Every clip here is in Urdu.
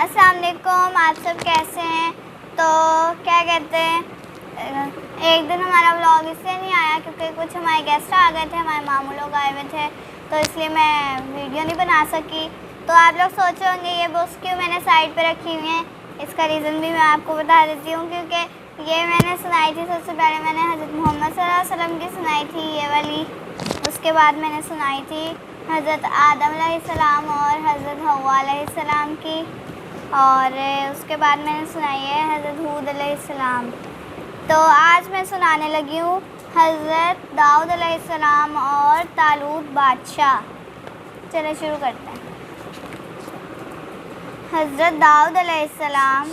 السلام علیکم، آپ سب کیسے ہیں؟ تو کیا کہتے ہیں، ایک دن ہمارا ولاگ اس لیے نہیں آیا کیونکہ کچھ ہمارے گیسٹ آ گئے تھے، ہمارے ماموں لوگ آئے ہوئے تھے، تو اس لیے میں ویڈیو نہیں بنا سکی۔ تو آپ لوگ سوچ رہے ہوں گے یہ بکس کیوں میں نے سائڈ پہ رکھی ہوئی ہیں، اس کا ریزن بھی میں آپ کو بتا دیتی ہوں، کیونکہ یہ میں نے سنائی تھی سب سے پہلے میں نے حضرت محمد صلی اللہ علیہ وسلم کی سنائی تھی یہ والی، اس کے بعد میں نے سنائی تھی حضرت آدم علیہ السلام اور حضرت حوا علیہ السلام کی، اور اس کے بعد میں نے سنائی ہے حضرت ہود علیہ السلام۔ تو آج میں سنانے لگی ہوں حضرت داؤد علیہ السلام اور طالوت بادشاہ۔ چلے شروع کرتے ہیں۔ حضرت داؤد علیہ السلام۔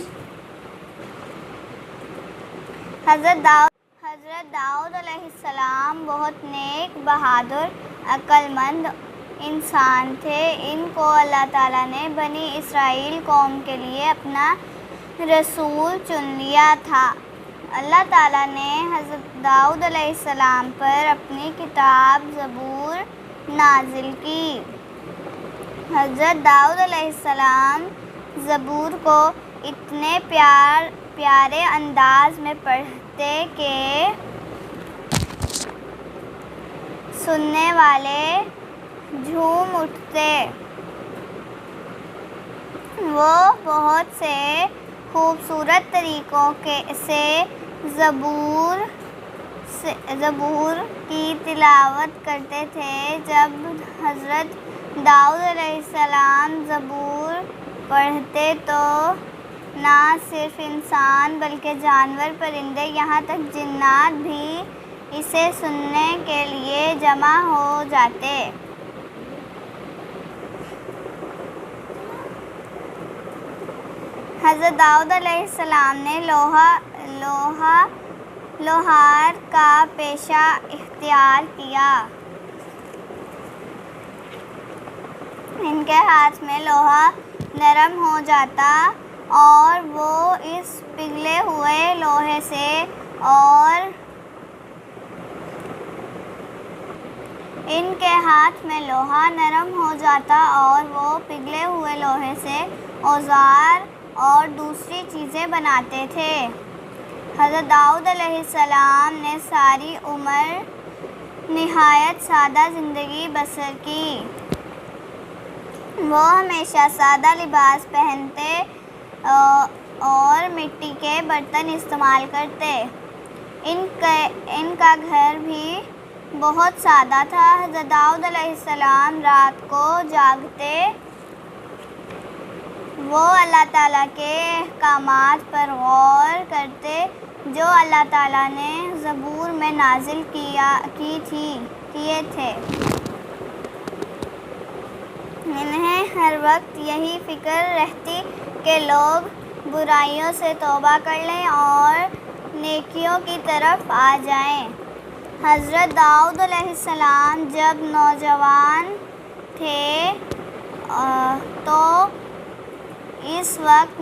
حضرت داؤد علیہ السلام بہت نیک، بہادر، عقل مند انسان تھے۔ ان کو اللہ تعالیٰ نے بنی اسرائیل قوم کے لیے اپنا رسول چن لیا تھا۔ اللہ تعالیٰ نے حضرت داؤد علیہ السلام پر اپنی کتاب زبور نازل کی۔ حضرت داؤد علیہ السلام زبور کو اتنے پیارے انداز میں پڑھتے کہ سننے والے جھوم اٹھتے۔ وہ بہت سے خوبصورت طریقوں سے زبور کی تلاوت کرتے تھے۔ جب حضرت داؤد علیہ السلام زبور پڑھتے تو نہ صرف انسان بلکہ جانور، پرندے، یہاں تک جنات بھی اسے سننے کے لیے جمع ہو جاتے۔ حضرت داؤد علیہ السلام نے لوہار کا پیشہ اختیار کیا۔ ان کے ہاتھ میں لوہا نرم ہو جاتا اور وہ اس پگھلے ہوئے لوہے سے اوزار اور دوسری چیزیں بناتے تھے۔ حضرت داؤد علیہ السلام نے ساری عمر نہایت سادہ زندگی بسر کی۔ وہ ہمیشہ سادہ لباس پہنتے اور مٹی کے برتن استعمال کرتے۔ ان کا گھر بھی بہت سادہ تھا۔ حضرت داؤد علیہ السلام رات کو جاگتے، وہ اللہ تعالیٰ کے احکامات پر غور کرتے جو اللہ تعالیٰ نے زبور میں نازل کیے تھے۔ انہیں ہر وقت یہی فکر رہتی کہ لوگ برائیوں سے توبہ کر لیں اور نیکیوں کی طرف آ جائیں۔ حضرت داؤد علیہ السلام جب نوجوان تھے تو اس وقت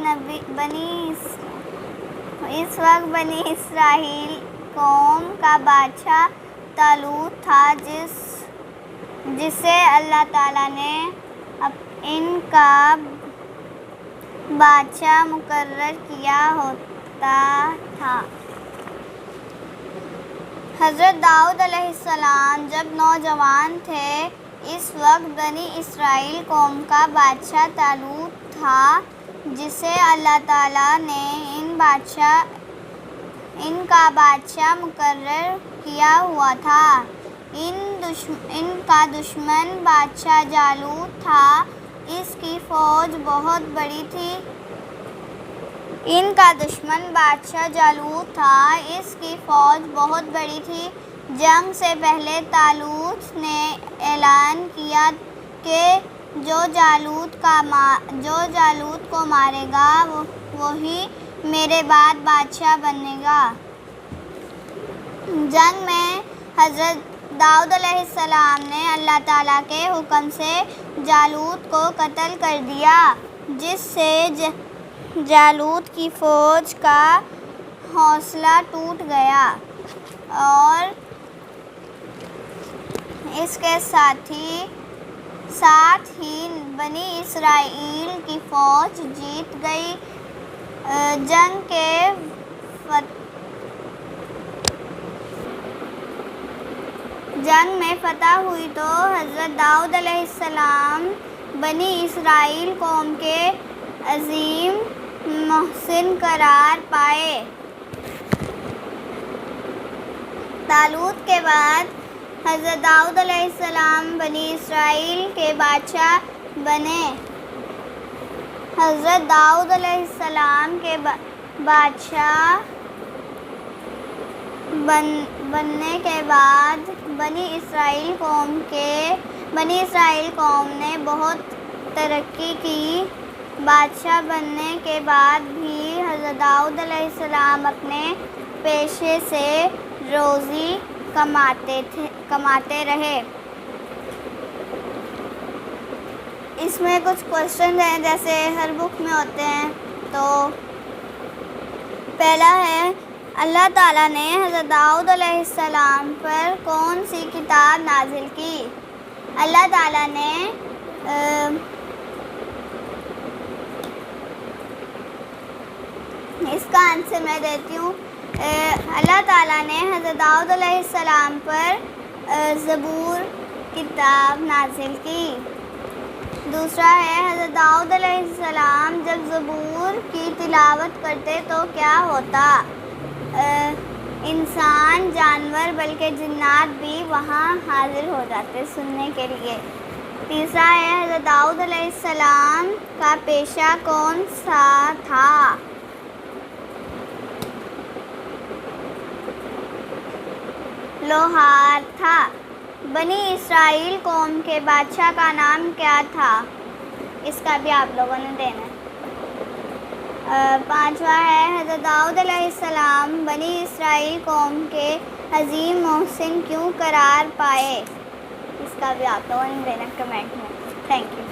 بنی اسرائیل قوم کا بادشاہ طالوت تھا، جسے اللہ تعالیٰ نے ان کا بادشاہ مقرر کیا ہوتا تھا۔ حضرت داؤد علیہ السلام جب نوجوان تھے اس وقت بنی اسرائیل قوم کا بادشاہ طالوت تھا، جسے اللہ تعالیٰ نے ان کا بادشاہ مقرر کیا ہوا تھا۔ ان کا دشمن بادشاہ جالوت تھا، اس کی فوج بہت بڑی تھی۔ جنگ سے پہلے طالوت نے اعلان کیا کہ جو جالوت کو مارے گا وہی میرے بعد بادشاہ بنے گا۔ جنگ میں حضرت داؤد علیہ السلام نے اللہ تعالیٰ کے حکم سے جالوت کو قتل کر دیا، جس سے جالوت کی فوج کا حوصلہ ٹوٹ گیا اور اس کے ساتھ ہی بنی اسرائیل کی فوج جیت گئی۔ جنگ میں فتح ہوئی تو حضرت داؤد علیہ السلام بنی اسرائیل قوم کے عظیم محسن قرار پائے۔ طالوت کے بعد حضرت داؤد علیہ السلام بنی اسرائیل کے بادشاہ بنے۔ حضرت داؤد علیہ السلام کے بادشاہ بننے کے بعد بنی اسرائیل قوم نے بہت ترقی کی۔ بادشاہ بننے کے بعد بھی حضرت داؤد علیہ السلام اپنے پیشے سے روزی کماتے رہے۔ اس میں کچھ کوشچن ہیں جیسے ہر بک میں ہوتے ہیں۔ تو پہلا ہے، اللہ تعالیٰ نے حضرت داؤد علیہ السلام پر کون سی کتاب نازل کی؟ اللہ تعالیٰ نے اس کا آنسر میں دیتی ہوں۔ اللہ تعالیٰ نے حضرت داؤد علیہ السلام پر زبور کتاب نازل کی۔ دوسرا ہے، حضرت داؤد علیہ السلام جب زبور کی تلاوت کرتے تو کیا ہوتا؟ انسان، جانور بلکہ جنات بھی وہاں حاضر ہو جاتے سننے کے لیے۔ تیسرا ہے، حضرت داؤد علیہ السلام کا پیشہ کون سا تھا؟ لوہار تھا۔ بنی اسرائیل قوم کے بادشاہ کا نام کیا تھا؟ اس کا بھی آپ لوگوں نے دینا ہے۔ پانچواں ہے، حضرت داؤد علیہ السلام بنی اسرائیل قوم کے عظیم محسن کیوں قرار پائے؟ اس کا بھی آپ لوگوں نے دینا کمنٹ میں۔ Thank you.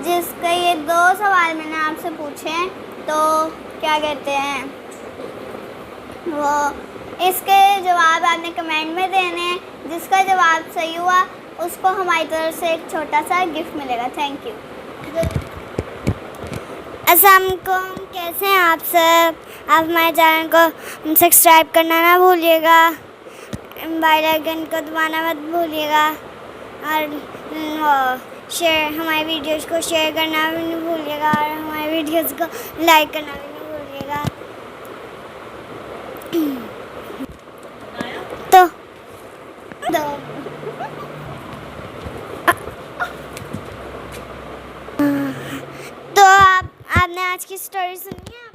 جس کا یہ 2 سوال میں نے آپ سے پوچھے تو کیا کہتے ہیں وہ اس کے جواب آپ نے کمنٹ میں دینے ہیں۔ جس کا جواب صحیح ہوا اس کو ہماری طرف سے ایک چھوٹا سا گفٹ ملے گا۔ Thank you. السلام علیکم، کیسے ہیں آپ سب؟ آپ ہمارے چینل کو سبسکرائب کرنا نہ بھولیے گا، بیل آئیکن کو دبانا مت بھولیے گا، اور ہماری ویڈیوز کو شیئر کرنا بھی نہیں بھولیے گا، اور ہماری ویڈیوز کو لائک کرنا بھی نہیں بھولیے گا۔ تو آپ نے آج کی سٹوری سنی ہے؟